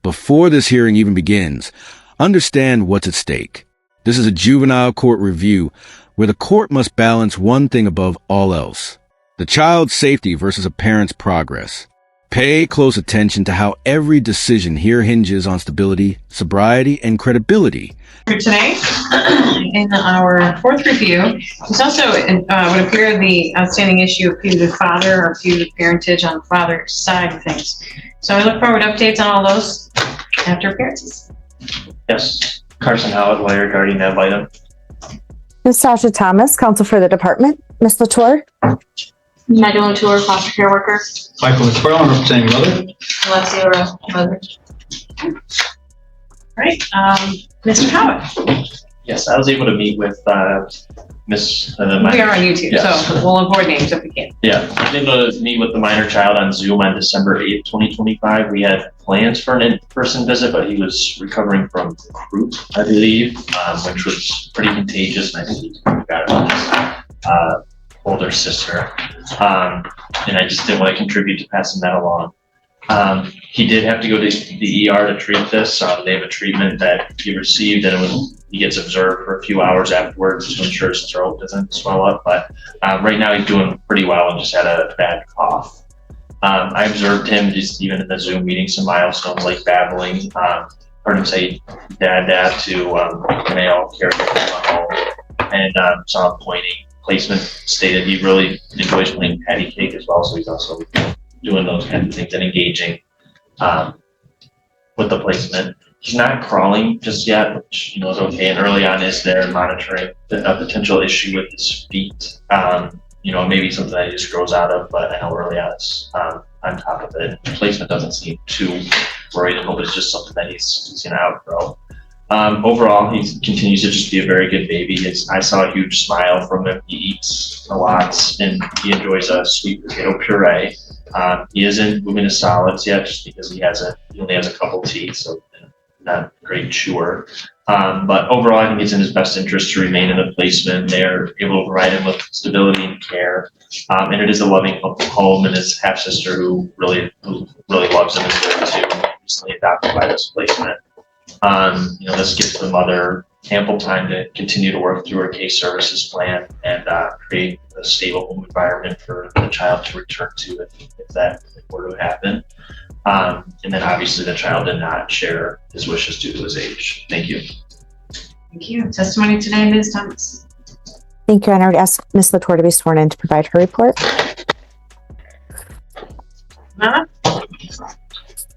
before this hearing even begins, understand what's at stake. This is a juvenile court review where the court must balance one thing above all else: the child's safety versus a parent's progress. Pay close attention to how every decision here hinges on stability, sobriety, and credibility. Today, in our fourth review, there's also would appear the outstanding issue of putative father or putative parentage on the father's side of things. So I look forward to updates on all those after appearances. Yes, Carson Howard, lawyer, guardian ad litem. Ms. Sasha Thomas, counsel for the department. Ms. Latour. Megan Latour, foster care worker. Michael McFarland, representing mother. Alexia Rowe, mother. All right, Mr. Howard. Yes, I was able to meet with Miss. We are on YouTube, yes. So we'll avoid names if we can. Yeah, I was able to meet with the minor child on Zoom on December 8th, 2025. We had plans for an in-person visit, but he was recovering from croup, I believe, which was pretty contagious, and I think he got it from his older sister. And I just didn't want to contribute to passing that along. He did have to go to the ER to treat this. They have a treatment that he received, and he gets observed for a few hours afterwards to ensure his throat doesn't swell up. But right now he's doing pretty well and just had a bad cough. I observed him just even in the Zoom meeting, some milestones like babbling. Heard him say dad to male caregiver, and saw him pointing. Placement stated he really enjoys playing patty cake as well, so he's also doing those kinds of things and engaging with the placement. He's not crawling just yet, which is okay. And early on is there monitoring a potential issue with his feet. Maybe something that he just grows out of, but I know early on is on top of it. Placement doesn't seem too worried about, but it's just something that he's gonna outgrow. Overall, he continues to just be a very good baby. I saw a huge smile from him. He eats a lot, and he enjoys a sweet potato puree. He isn't moving to solids yet, just because he only has a couple teeth, so not a great chewer. But overall, I think it's in his best interest to remain in the placement. They're able to provide him with stability and care, and it is a loving home. And his half sister, who really loves him, is there too. Recently adopted by this placement. This gives the mother ample time to continue to work through her case services plan and create a stable home environment for the child to return to if that were to happen. And then obviously the child did not share his wishes due to his age. Thank you. Thank you. Testimony today, Ms. Thomas. Thank you. And I would ask Ms. Latour to be sworn in to provide her report.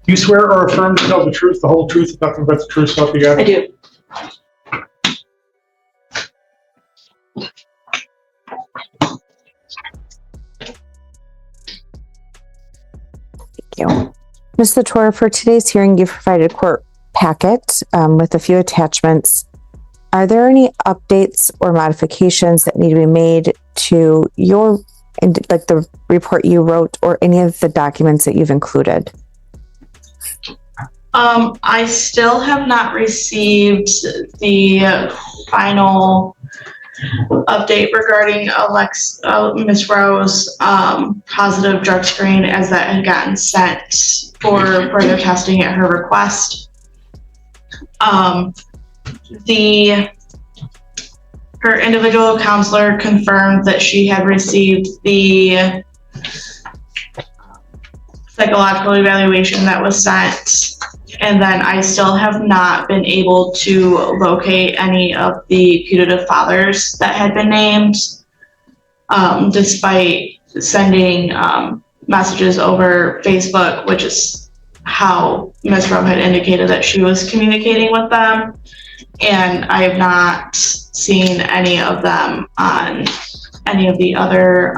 You swear or affirm to tell the truth, the whole truth, nothing but the truth, so help you God? I do. Thank you. Ms. Latour, for today's hearing, you've provided a court packet with a few attachments. Are there any updates or modifications that need to be made to the report you wrote or any of the documents that you've included? I still have not received the final update regarding Miss Rowe's positive drug screen, as that had gotten sent for further testing at her request. Her individual counselor confirmed that she had received the psychological evaluation that was sent, and then I still have not been able to locate any of the putative fathers that had been named, despite sending messages over Facebook, which is how Ms. Rowe had indicated that she was communicating with them. And I have not seen any of them on any of the other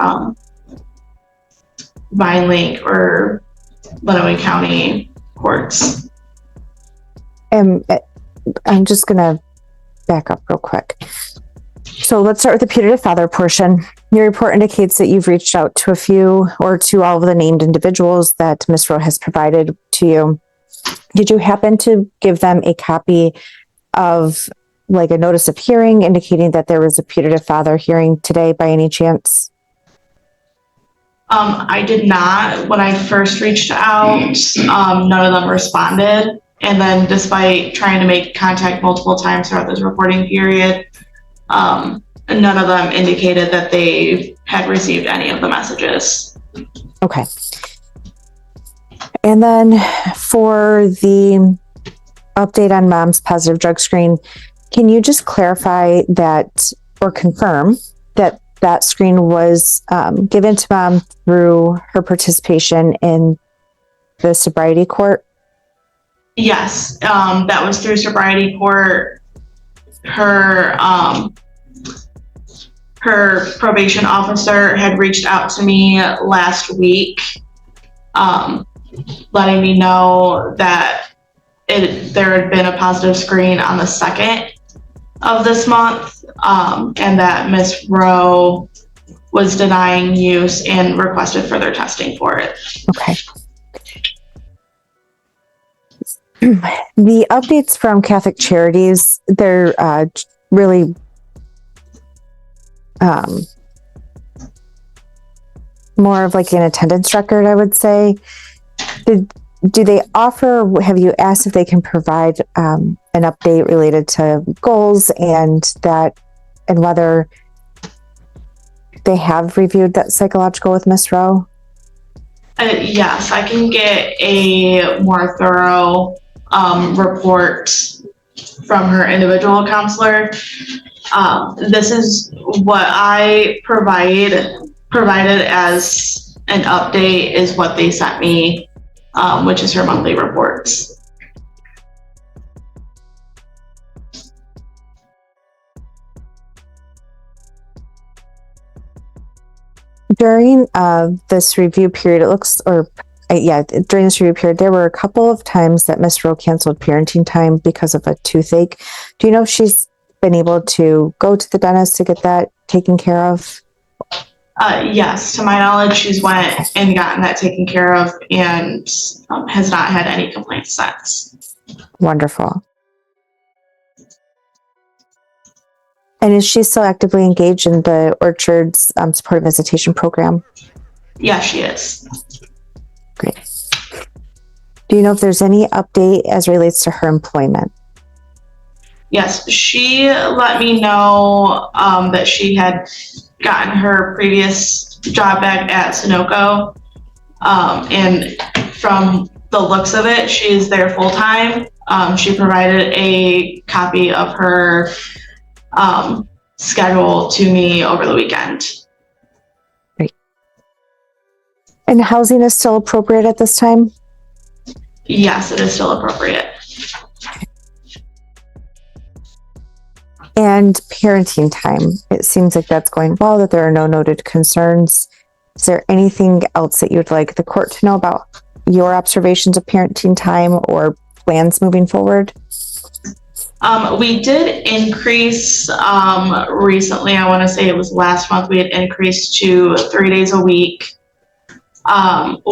Vine Lake or Lenawee County courts. I'm just going to back up real quick. So let's start with the putative father portion. Your report indicates that you've reached out to a few or to all of the named individuals that Ms. Rowe has provided to you. Did you happen to give them a copy of like a notice of hearing indicating that there was a putative father hearing today by any chance? I did not. When I first reached out, none of them responded. And then despite trying to make contact multiple times throughout this reporting period, none of them indicated that they had received any of the messages. Okay. And then for the update on mom's positive drug screen, can you just clarify that or confirm that that screen was given to mom through her participation in the sobriety court? Yes, that was through sobriety court. Her probation officer had reached out to me last week, letting me know that there had been a positive screen on the 2nd of this month, and that Miss Rowe was denying use and requested further testing for it. Okay. The updates from Catholic Charities, they're really more of like an attendance record, I would say. Do they offer, have you asked if they can provide an update related to goals and whether they have reviewed that psychological with Miss Rowe? Yes, I can get a more thorough report from her individual counselor. This is what I provided as an update is what they sent me, which is her monthly reports. During this review period, it looks, during this review period, there were a couple of times that Miss Rowe canceled parenting time because of a toothache. Do you know if she's been able to go to the dentist to get that taken care of? Yes, to my knowledge, she's went and gotten that taken care of and has not had any complaints since. Wonderful. And is she still actively engaged in the Orchard's supportive visitation program? Yes, she is. Great. Do you know if there's any update as relates to her employment? Yes, she let me know that she had gotten her previous job back at Sunoco. And from the looks of it, she's there full time. She provided a copy of her schedule to me over the weekend. Great. And housing is still appropriate at this time? Yes, it is still appropriate. And parenting time, it seems like that's going well, that there are no noted concerns. Is there anything else that you'd like the court to know about your observations of parenting time or plans moving forward? We did increase recently. I want to say it was last month. We had increased to 3 days a week.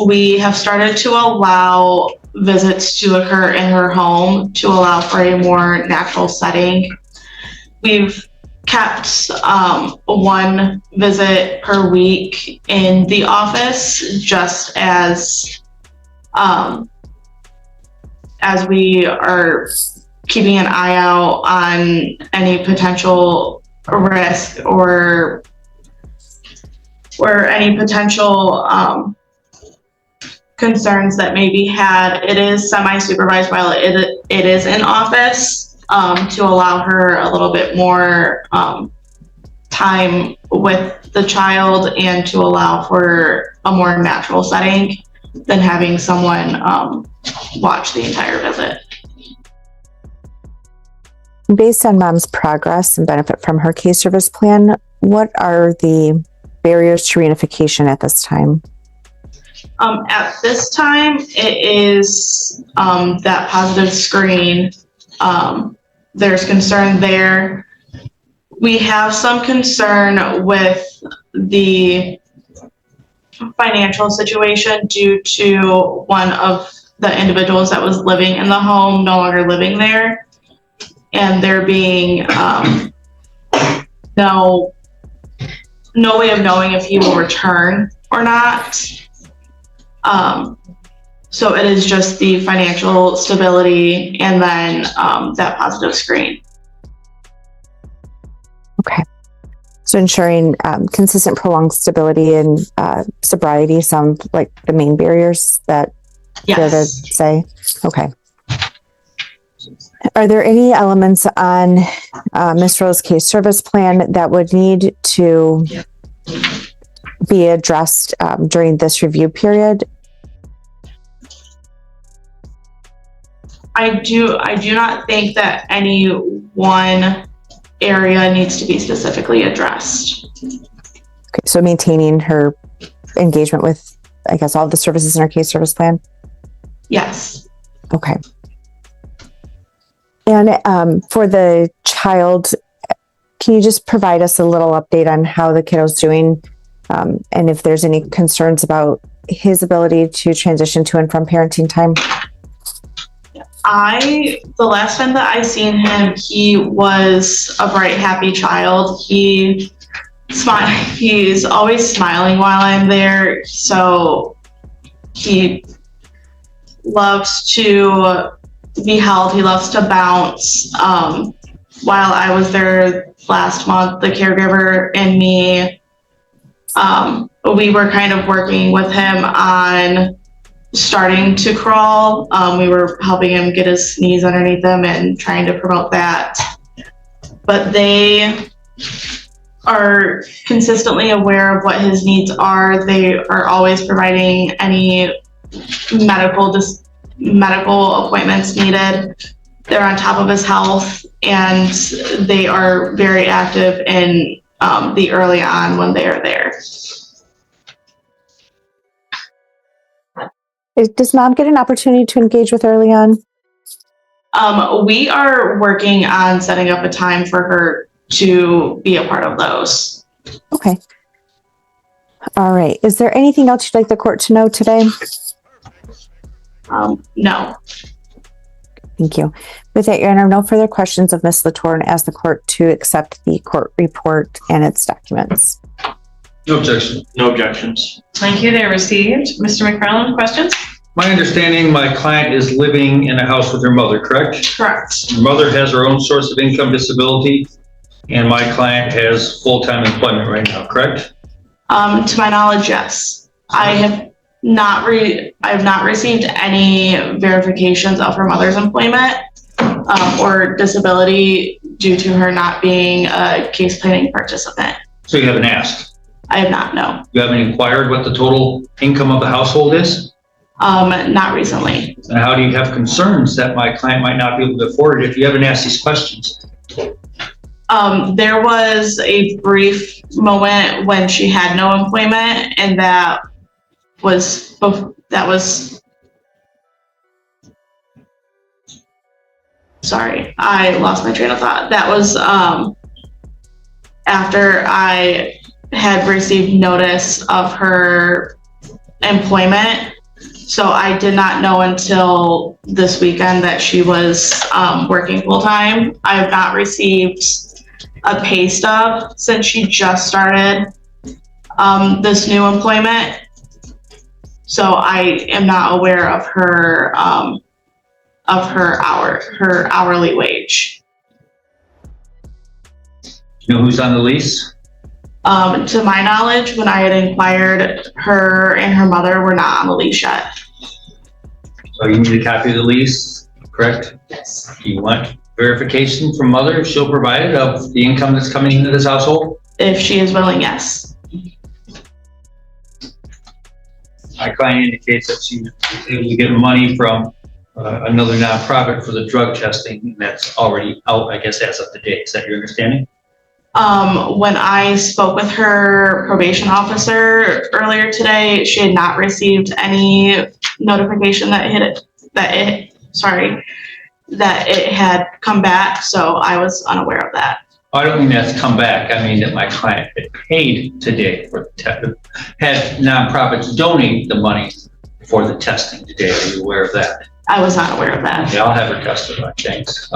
We have started to allow visits to occur in her home to allow for a more natural setting. We've kept one visit per week in the office, just as we are keeping an eye out on any potential risk or any potential concerns that may be had. It is semi-supervised while it is in office, to allow her a little bit more time with the child and to allow for a more natural setting than having someone watch the entire visit. Based on mom's progress and benefit from her case service plan, what are the barriers to reunification at this time? At this time, it is that positive screen. There's concern there. We have some concern with the financial situation due to one of the individuals that was living in the home no longer living there, and there being no way of knowing if he will return or not. So it is just the financial stability and then that positive screen. Okay. So ensuring consistent, prolonged stability and sobriety sound like the main barriers that fair to Yes. say? Okay. Are there any elements on Ms. Rowe's case service plan that would need to be addressed during this review period? I do not think that any one area needs to be specifically addressed. Okay, so maintaining her engagement with, I guess, all of the services in her case service plan? Yes. Okay. And for the child, can you just provide us a little update on how the kiddo's doing? And if there's any concerns about his ability to transition to and from parenting time? The last time that I seen him, he was a bright, happy child. He's always smiling while I'm there. So he loves to be held. He loves to bounce. While I was there last month, the caregiver and me, we were kind of working with him on starting to crawl. We were helping him get his knees underneath him and trying to promote that. But they are consistently aware of what his needs are. They are always providing any medical appointments needed. They're on top of his health, and they are very active in the early on when they are there. Does mom get an opportunity to engage with early on? We are working on setting up a time for her to be a part of those. Okay. All right. Is there anything else you'd like the court to know today? No. Thank you. With that, Your Honor, no further questions of Ms. Latour, and ask the court to accept the court report and its documents. No objection. No objections. Thank you. They're received. Mr. McFarland, questions? My understanding, my client is living in a house with her mother, correct? Correct. Her mother has her own source of income disability, and my client has full-time employment right now, correct? To my knowledge, yes. I have not received any verifications of her mother's employment or disability due to her not being a case planning participant. So you haven't asked? I have not, no. You haven't inquired what the total income of the household is? Not recently. And how do you have concerns that my client might not be able to afford it if you haven't asked these questions? There was a brief moment when she had no employment, and that was sorry, I lost my train of thought. That was after I had received notice of her employment. So I did not know until this weekend that she was working full-time. I have not received a pay stub since she just started this new employment. So I am not aware of her hourly wage. You know who's on the lease? To my knowledge, when I had inquired, her and her mother were not on the lease yet. So you need a copy of the lease, correct? Yes. Do you want verification from mother, if she'll provide it, of the income that's coming into this household? If she is willing, yes. My client indicates that she's able to get money from another nonprofit for the drug testing, and that's already out, I guess, as of today. Is that your understanding? When I spoke with her probation officer earlier today, she had not received any notification that it had come back, so I was unaware of that. I don't mean that's come back. I mean that my client had paid today for the test, had nonprofits donate the money for the testing today. Are you aware of that? I was not aware of that. Okay, I'll have her testify. Thanks.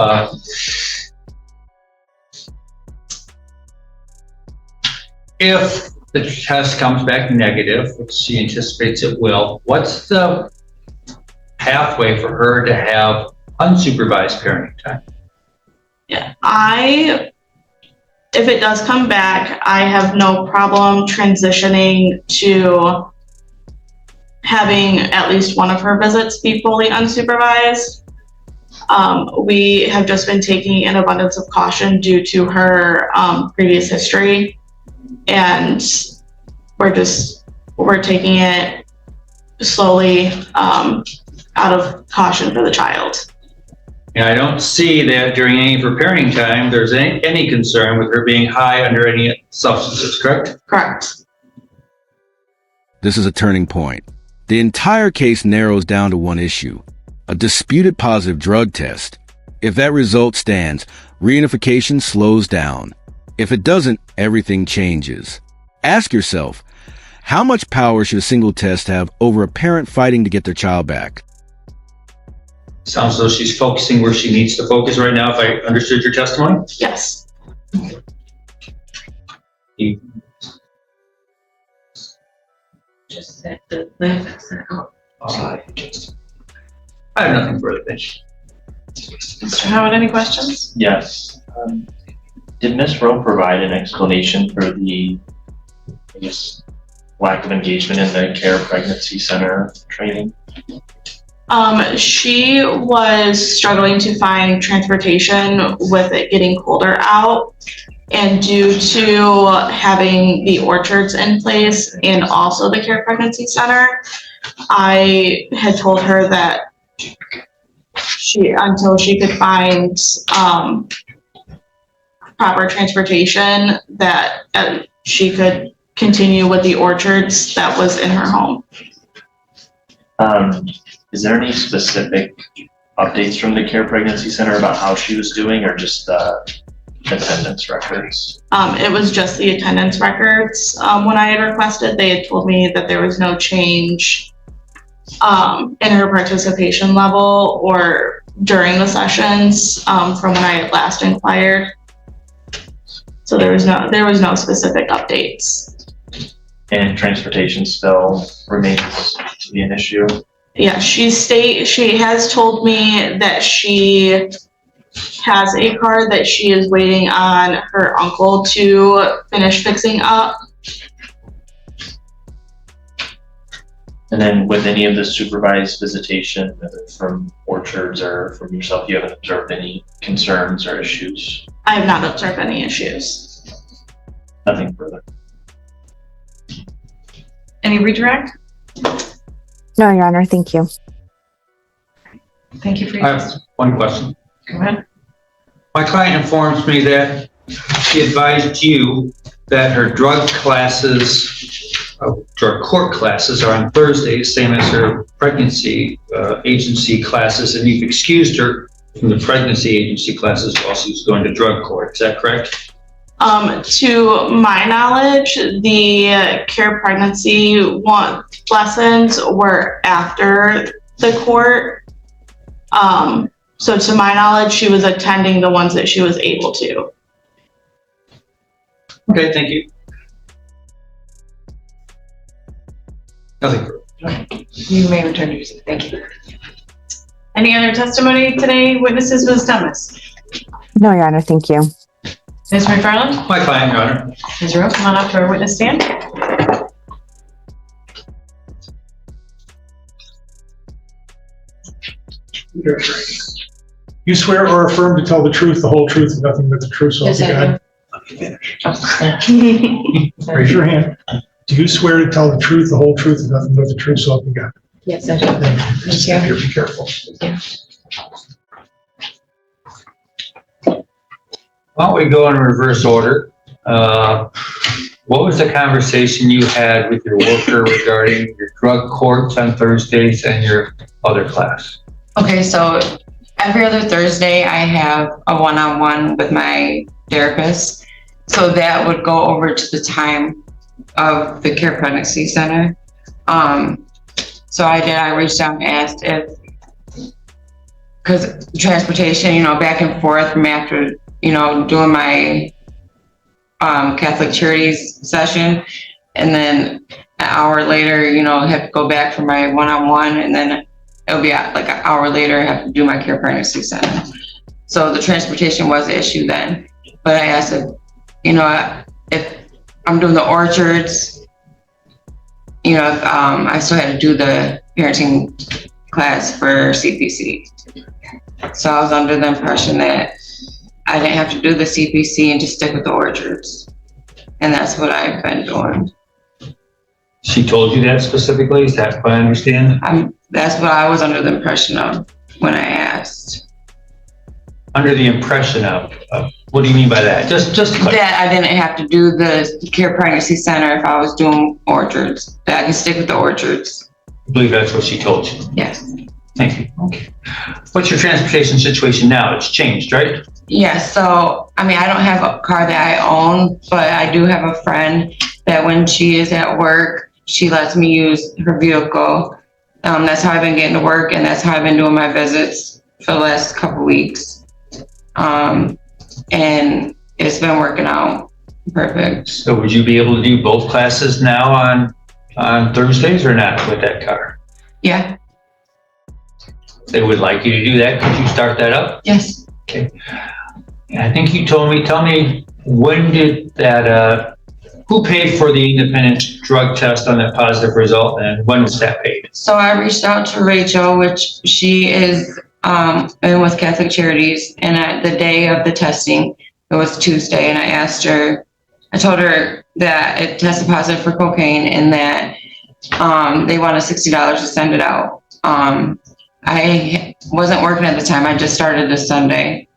If the test comes back negative, which she anticipates it will, what's the pathway for her to have unsupervised parenting time? Yeah, if it does come back, I have no problem transitioning to having at least one of her visits be fully unsupervised. We have just been taking an abundance of caution due to her previous history, and we're taking it slowly out of caution for the child. And I don't see that during any of her parenting time, there's any concern with her being high under any substances, correct? Correct. This is a turning point. The entire case narrows down to one issue: a disputed positive drug test. If that result stands, reunification slows down. If it doesn't, everything changes. Ask yourself, how much power should a single test have over a parent fighting to get their child back? Sounds as though she's focusing where she needs to focus right now, if I understood your testimony. Yes. Just set the limits out. I have nothing further, thank you. Mr. Howard, any questions? Yes. Did Ms. Rowe provide an explanation for the, I guess, lack of engagement in the Care Pregnancy Center training? She was struggling to find transportation with it getting colder out. And due to having the orchards in place and also the Care Pregnancy Center, I had told her that until she could find proper transportation, that she could continue with the orchards that was in her home. Is there any specific updates from the Care Pregnancy Center about how she was doing, or just attendance records? It was just the attendance records. When I had requested, they had told me that there was no change in her participation level or during the sessions from when I had last inquired. So there was no specific updates. And transportation still remains to be an issue? Yeah, she has told me that she has a car that she is waiting on her uncle to finish fixing up. And then with any of the supervised visitation, whether from orchards or from yourself, you haven't observed any concerns or issues? I have not observed any issues. Nothing further. Any redirect? No, Your Honor, thank you. Thank you for I your, have one question. go ahead. My client informs me that she advised you that her drug classes, drug court classes are on Thursdays, same as her pregnancy agency classes, and you've excused her from the pregnancy agency classes while she was going to drug court. Is that correct? To my knowledge, the Care Pregnancy lessons were after the court. So to my knowledge, she was attending the ones that she was able to. Okay, thank you. Nothing further. You may return to your seat. Thank you. Any other testimony today? Witnesses, Ms. Thomas? No, Your Honor, thank you. Ms. McFarland? My client, Your Honor. Ms. Rowe, come on up to our witness stand. You swear or affirm to tell the truth, the whole truth, and nothing but the truth, so help Yes, you I God? Let me finish. Raise your hand. Do you swear to tell the truth, the whole truth, and nothing but the truth, so help you God? Yes, I do. Thank you. Just step here, be careful. Why don't we go in reverse order? What was the conversation you had with your worker regarding your drug courts on Thursdays and your other class? Okay, so every other Thursday I have a one-on-one with my therapist. So that would go over to the time of the Care Pregnancy Center. So I reached out and asked if, because transportation, back and forth from after, doing my Catholic Charities session, and then an hour later, have to go back for my one-on-one, and then it'll be like an hour later, I have to do my care pregnancy center. So the transportation was an issue then. But I asked if I'm doing the orchards, if I still had to do the parenting class for CPC. So I was under the impression that I didn't have to do the CPC and just stick with the orchards. And that's what I've been doing. She told you that specifically? Is that what I understand? That's what I was under the impression of when I asked. Under the impression of what do you mean by that? Just that I didn't have to do the care pregnancy center if I was doing orchards. That I can stick with the orchards. I believe that's what she told you. Yes. Thank you. Okay. What's your transportation situation now? It's changed, right? Yes. So, I don't have a car that I own, but I do have a friend that when she is at work, she lets me use her vehicle. That's how I've been getting to work, and that's how I've been doing my visits for the last couple weeks. And it's been working out perfect. So would you be able to do both classes now on Thursdays or not with that car? Yeah. They would like you to do that. Could you start that up? Yes. Okay. I think you told me, tell me, when did that, who paid for the independent drug test on that positive result, and when was that paid? So I reached out to Rachel, which she is in with Catholic Charities, and at the day of the testing, it was Tuesday, and I told her that it tested positive for cocaine and that they wanted $60 to send it out. I wasn't working at the time. I just started this Sunday.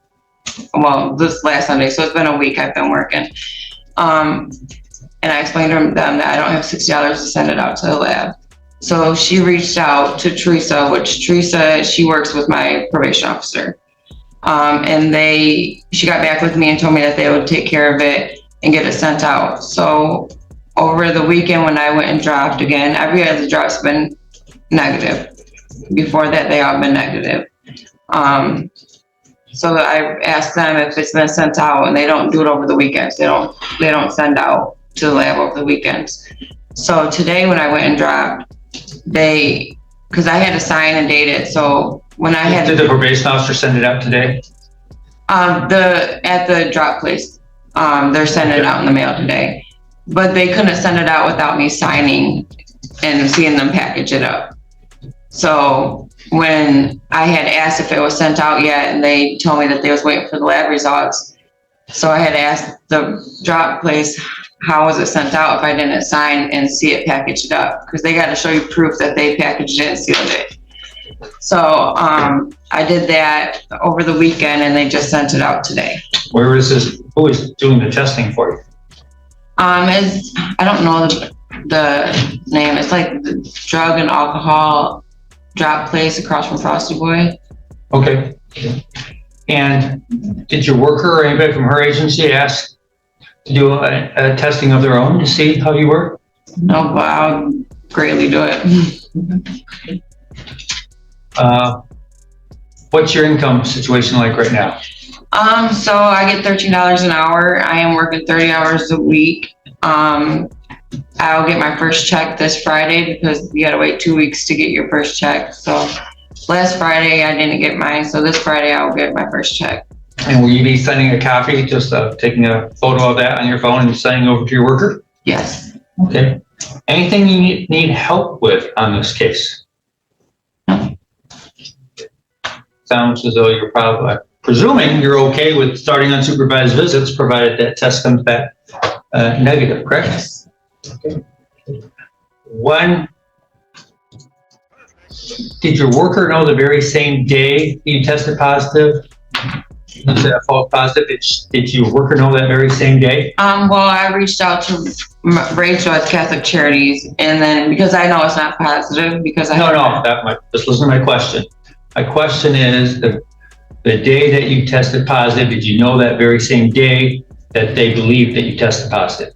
Well, this last Sunday, so it's been a week I've been working. And I explained to them that I don't have $60 to send it out to the lab. So she reached out to Teresa, which Teresa, she works with my probation officer. And she got back with me and told me that they would take care of it and get it sent out. So over the weekend when I went and dropped again, every other drop's been negative. Before that, they all been negative. So I asked them if it's been sent out, and they don't do it over the weekends. They don't send out to the lab over the weekends. So today when I went and dropped, because I had to sign and date it. So when I had Did the probation officer send it out today? At the drop place, they're sending it out in the mail today, but they couldn't send it out without me signing and seeing them package it up. So when I had asked if it was sent out yet, and they told me that they was waiting for the lab results. So I had asked the drop place, how was it sent out if I didn't sign and see it packaged up? Because they got to show you proof that they packaged it and sealed it. So I did that over the weekend, and they just sent it out today. Who is doing the testing for you? I don't know the name. It's like the drug and alcohol drop place across from Frosty Boy. Okay. And did your worker or anybody from her agency ask to do a testing of their own to see how you were? No, but I'll greatly do it. What's your income situation like right now? So I get $13 an hour. I am working 30 hours a week. I'll get my first check this Friday because you gotta wait 2 weeks to get your first check. So last Friday I didn't get mine, so this Friday I'll get my first check. And will you be sending a copy, just taking a photo of that on your phone and sending over to your worker? Yes. Okay. Anything you need help with on this case? Sounds as though you're probably, presuming you're okay with starting unsupervised visits, provided that test comes back negative, correct? Yes. Okay. When did your worker know the very same day you tested positive? You said a false positive. Did your worker know that very same day? Well, I reached out to Rachel at Catholic Charities, and then because I know it's not positive, because just listen to my question. My question is the day that you tested positive, did you know that very same day that they believed that you tested positive?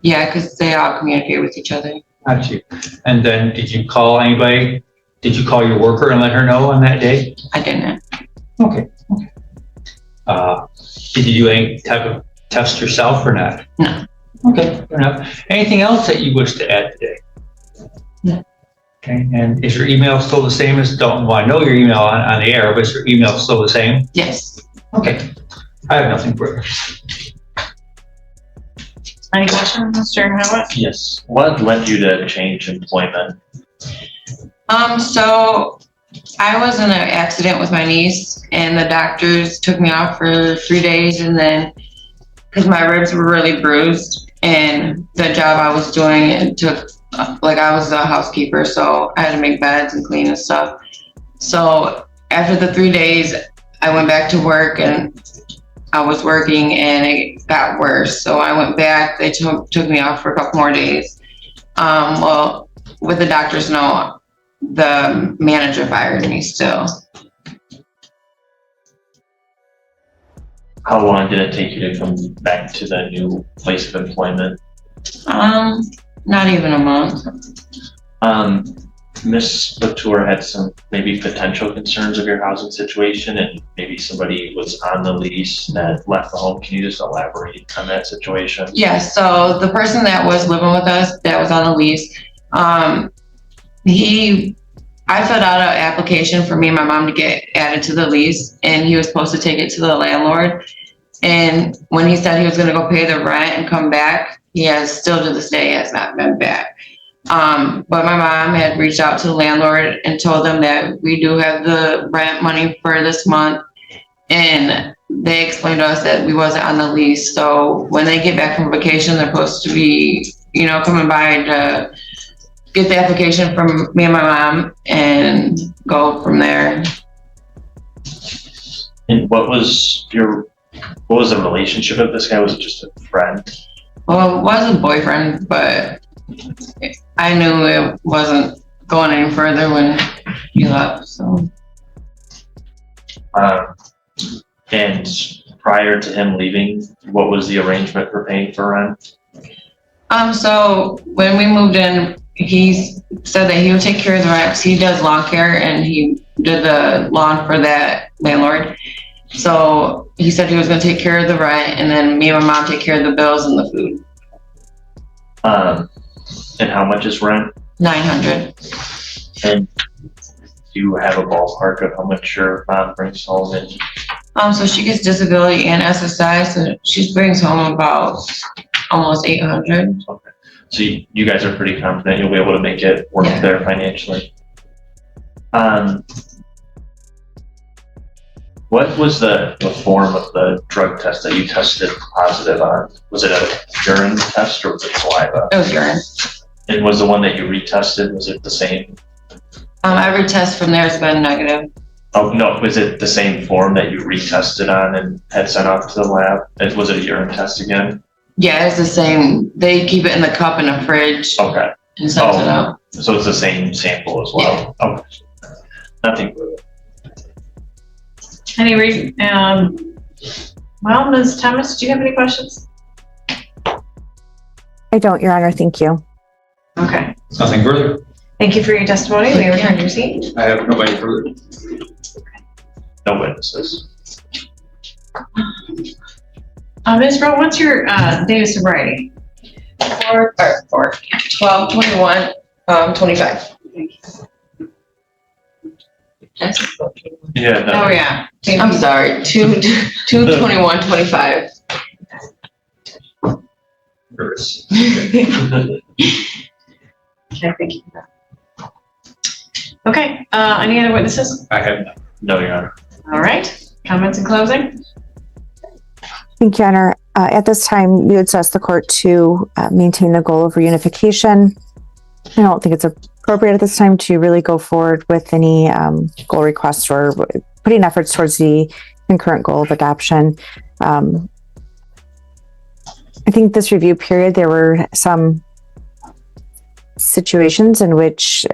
Yeah, because they all communicate with each other. Got you. And then did you call anybody? Did you call your worker and let her know on that day? I didn't. Okay. Did you do any type of test yourself or not? No. Okay, fair enough. Anything else that you wish to add today? No. Okay, and is your email still the same as, well, I know your email on the air, but is your email still the same? Yes. Okay, I have nothing further. Any questions, Mr. Howitt? Yes. What led you to change employment? So I was in an accident with my niece and the doctors took me off for 3 days, and then because my ribs were really bruised and the job I was doing, it took, like I was a housekeeper, so I had to make beds and clean and stuff. So after the 3 days, I went back to work and I was working and it got worse. So I went back, they took me off for a couple more days. Well, with the doctor's note, the manager fired me still. How long did it take you to come back to the new place of employment? Not even a month. Ms. Latour had some maybe potential concerns of your housing situation, and maybe somebody was on the lease that left the home. Can you just elaborate on that situation? Yeah, so the person that was living with us, that was on the lease, I filled out an application for me and my mom to get added to the lease, and he was supposed to take it to the landlord. And when he said he was gonna go pay the rent and come back, he has still to this day has not been back. But my mom had reached out to the landlord and told them that we do have the rent money for this month. And they explained to us that we wasn't on the lease. So when they get back from vacation, they're supposed to be, coming by to get the application from me and my mom and go from there. And what was the relationship of this guy? Was it just a friend? Well, it was a boyfriend, but I knew it wasn't going any further when he left, so. And prior to him leaving, what was the arrangement for paying for rent? So when we moved in, he said that he would take care of the rent, 'cause he does lawn care and he did the lawn for that landlord. So he said he was gonna take care of the rent, and then me and my mom take care of the bills and the food. And how much is rent? $900. And do you have a ballpark of how much your mom brings home? And So she gets disability and SSI, so she brings home about almost 800. okay, so you guys are pretty confident you'll be able to make it work Yeah. there financially. What was the form of the drug test that you tested positive on? Was it a urine test or was it saliva? It was urine. And was the one that you retested, was it the same? Every test from there has been negative. Oh, no, was it the same form that you retested on and had sent off to the lab? And was it a urine test again? Yeah, it's the same. They keep it in the cup in the fridge Okay, and send it out. so it's the same sample as well? Okay. Nothing further. Any reason, well, Ms. Thomas, do you have any questions? I don't, Your Honor. Thank you. Okay, Nothing further. thank you for your testimony. We return to your seat. I have nobody further. No witnesses. Ms. Rowe, what's your date of sobriety? 12/21/25. Yeah, no. Oh, yeah. I'm sorry, 2/21/25. Nervous. Okay, thank you. Okay, any other witnesses? I have none. No, Your Honor. All right, comments in closing? Thank you, Your Honor. At this time, we would ask the court to maintain the goal of reunification. I don't think it's appropriate at this time to really go forward with any goal requests or putting efforts towards the concurrent goal of adoption. I think this review period, there were some situations in which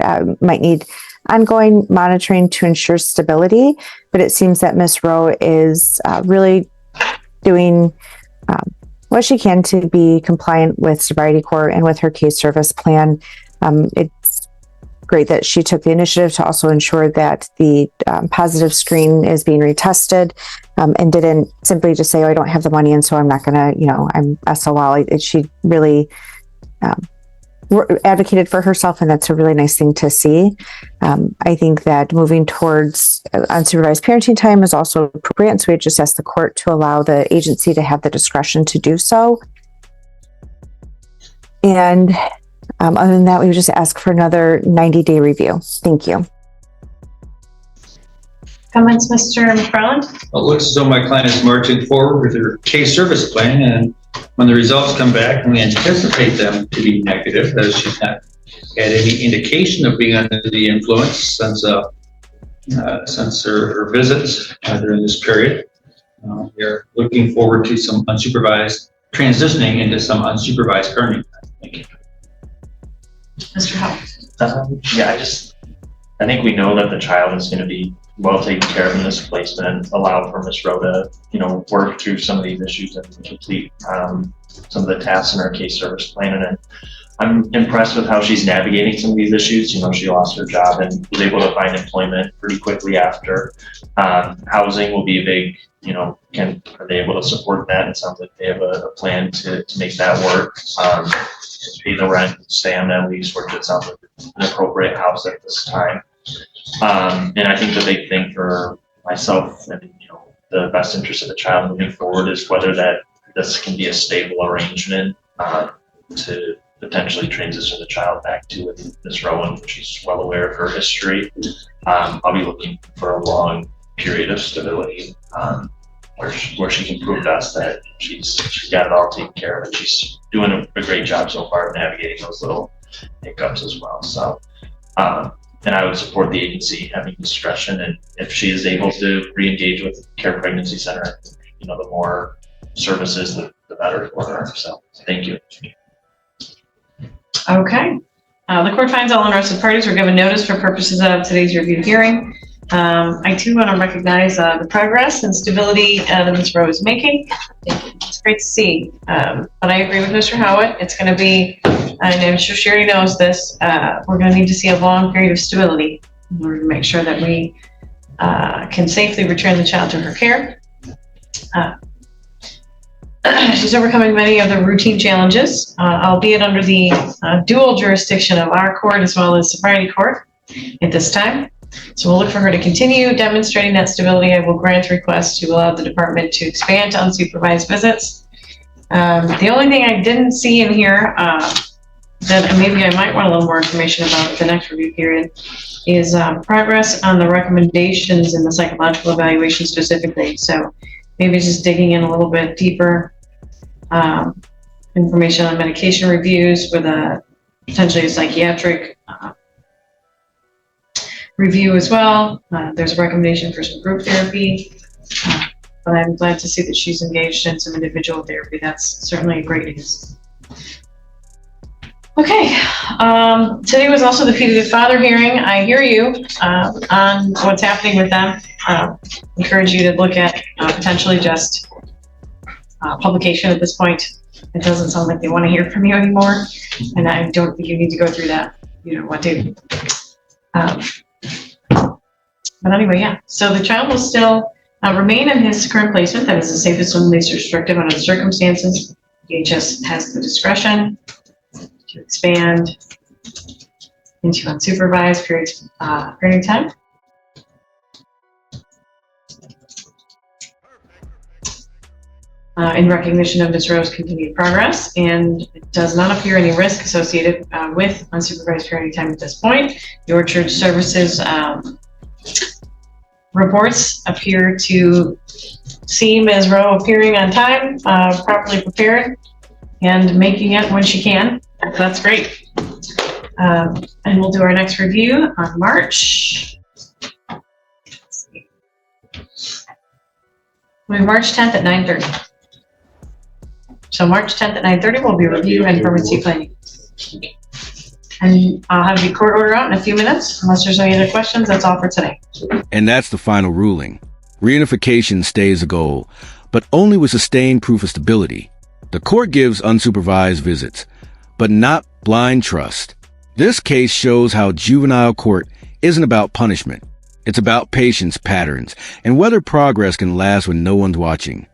might need ongoing monitoring to ensure stability, but it seems that Ms. Rowe is really doing what she can to be compliant with Sobriety Court and with her case service plan. It's great that she took the initiative to also ensure that the positive screen is being retested and didn't simply just say, oh, I don't have the money and so I'm not gonna, I'm SOL. She really advocated for herself, and that's a really nice thing to see. I think that moving towards unsupervised parenting time is also appropriate, and so we just ask the court to allow the agency to have the discretion to do so. And other than that, we would just ask for another 90-day review. Thank you. Comments, Mr. McFarland? Well, it looks as though my client is marching forward with her case service plan, and when the results come back, and we anticipate them to be negative, as she's not had any indication of being under the influence since her visits during this period. We're looking forward to some unsupervised, transitioning into some unsupervised parenting. Thank you. Mr. Howard? I think we know that the child is going to be well taken care of in this placement, and allow for Ms. Rowe to, work through some of these issues and complete some of the tasks in her case service plan. And I'm impressed with how she's navigating some of these issues. She lost her job and was able to find employment pretty quickly after. Housing will be a big, are they able to support that? It sounds like they have a plan to make that work. Pay the rent, stay on that lease, which it sounds like an appropriate house at this time. And I think the big thing for myself and, the best interest of the child moving forward is whether this can be a stable arrangement to potentially transition the child back to with Ms. Rowan. She's well aware of her history. I'll be looking for a long period of stability where she can prove to us that she's got it all taken care of, and she's doing a great job so far of navigating those little hiccups as well. So, and I would support the agency having discretion, and if she is able to re-engage with Care Pregnancy Center, the more services, the better for her. So, thank you. Okay. The court finds all interested parties were given notice for purposes of today's review hearing. I too want to recognize the progress and stability that Ms. Rowe is making. It's great to see. But I agree with Mr. Howitt. It's going to be, and I'm sure she already knows this, we're going to need to see a long period of stability in order to make sure that we can safely return the child to her care. She's overcoming many of the routine challenges, albeit under the dual jurisdiction of our court as well as Sobriety Court at this time. So we'll look for her to continue demonstrating that stability. I will grant requests to allow the department to expand to unsupervised visits. The only thing I didn't see in here that maybe I might want a little more information about the next review period is progress on the recommendations in the psychological evaluation specifically. So maybe just digging in a little bit deeper, information on medication reviews with a potentially a psychiatric review as well. There's a recommendation for some group therapy, but I'm glad to see that she's engaged in some individual therapy. That's certainly great news. Okay, today was also the putative father hearing. I hear you on what's happening with them. Encourage you to look at potentially just publication at this point. It doesn't sound like they want to hear from you anymore, and I don't think you need to go through that. You know what to. But anyway, yeah. So the child will still remain in his current placement. That is the safest and least restrictive under the circumstances. DHS has the discretion to expand into unsupervised period of time. In recognition of Ms. Rowe's continued progress, and it does not appear any risk associated with unsupervised parenting time at this point. The Orchard Services reports appear to see Ms. Rowe appearing on time, properly prepared, and making it when she can. That's great. And we'll do our next review on March. March 10th at 9:30. So March 10th at 9:30 will be review and permanency planning. And I'll have the court order out in a few minutes. Unless there's any other questions, that's all for today. And that's the final ruling. Reunification stays a goal, but only with sustained proof of stability. The court gives unsupervised visits, but not blind trust. This case shows how juvenile court isn't about punishment. It's about patience patterns and whether progress can last when no one's watching.